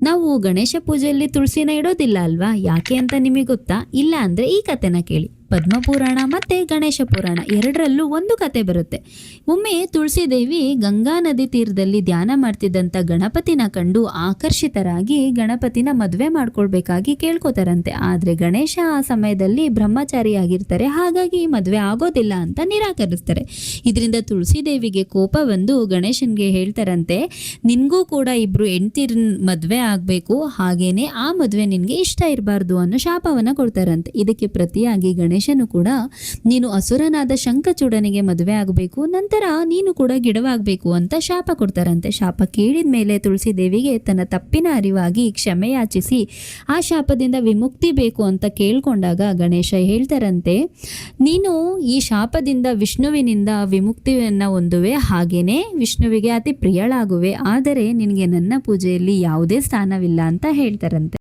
ನಾವು ಗಣೇಶ ಪೂಜೆಯಲ್ಲಿ ತುಳಸಿನ ಇಡೋದಿಲ್ಲ ಅಲ್ವಾ? ಯಾಕೆ ಅಂತ ನಿಮಗೆ ಗೊತ್ತಾ? ಇಲ್ಲ ಅಂದ್ರೆ ಈ ಕಥೆನ ಕೇಳಿ. ಪದ್ಮಪುರಾಣ ಮತ್ತೆ ಗಣೇಶ ಪುರಾಣ ಎರಡರಲ್ಲೂ ಒಂದು ಕತೆ ಬರುತ್ತೆ. ಒಮ್ಮೆ ತುಳಸಿ ದೇವಿ ಗಂಗಾ ನದಿ ತೀರದಲ್ಲಿ ಧ್ಯಾನ ಮಾಡ್ತಿದ್ದಂತ ಗಣಪತಿನ ಕಂಡು ಆಕರ್ಷಿತರಾಗಿ ಗಣಪತಿನ ಮದುವೆ ಮಾಡ್ಕೊಳ್ಬೇಕಾಗಿ ಕೇಳ್ಕೊತಾರಂತೆ. ಆದ್ರೆ ಗಣೇಶ ಆ ಸಮಯದಲ್ಲಿ ಬ್ರಹ್ಮಚಾರಿ ಆಗಿರ್ತಾರೆ, ಹಾಗಾಗಿ ಮದುವೆ ಆಗೋದಿಲ್ಲ ಅಂತ ನಿರಾಕರಿಸ್ತಾರೆ. ಇದರಿಂದ ತುಳಸಿ ದೇವಿಗೆ ಕೋಪ ಬಂದು ಗಣೇಶನ್ಗೆ ಹೇಳ್ತಾರಂತೆ, ನಿನ್ಗೂ ಕೂಡ ಇಬ್ರು ಹೆಂಡ್ತಿರ್ ಮದುವೆ ಆಗ್ಬೇಕು, ಹಾಗೇನೆ ಆ ಮದುವೆ ನಿನ್ಗೆ ಇಷ್ಟ ಇರಬಾರ್ದು ಅನ್ನೋ ಶಾಪವನ್ನ ಕೊಡ್ತಾರಂತೆ. ಇದಕ್ಕೆ ಪ್ರತಿಯಾಗಿ ಗಣೇಶನು ಕೂಡ ನೀನು ಅಸುರನಾದ ಶಂಖಚೂಡನಿಗೆ ಮದುವೆ ಆಗಬೇಕು, ನಂತರ ನೀನು ಕೂಡ ಗಿಡವಾಗಬೇಕು ಅಂತ ಶಾಪ ಕೊಡ್ತಾರಂತೆ. ಶಾಪ ಕೇಳಿದ ಮೇಲೆ ತುಳಸಿ ದೇವಿಗೆ ತನ್ನ ತಪ್ಪಿನ ಅರಿವಾಗಿ ಕ್ಷಮೆ ಯಾಚಿಸಿ ಆ ಶಾಪದಿಂದ ವಿಮುಕ್ತಿ ಬೇಕು ಅಂತ ಕೇಳ್ಕೊಂಡಾಗ ಗಣೇಶ ಹೇಳ್ತಾರಂತೆ, ನೀನು ಈ ಶಾಪದಿಂದ ವಿಷ್ಣುವಿನಿಂದ ವಿಮುಕ್ತಿಯನ್ನ ಹೊಂದುವೆ, ಹಾಗೇನೆ ವಿಷ್ಣುವಿಗೆ ಅತಿ ಪ್ರಿಯಳಾಗುವೆ, ಆದರೆ ನಿನಗೆ ನನ್ನ ಪೂಜೆಯಲ್ಲಿ ಯಾವುದೇ ಸ್ಥಾನವಿಲ್ಲ ಅಂತ ಹೇಳ್ತಾರಂತೆ.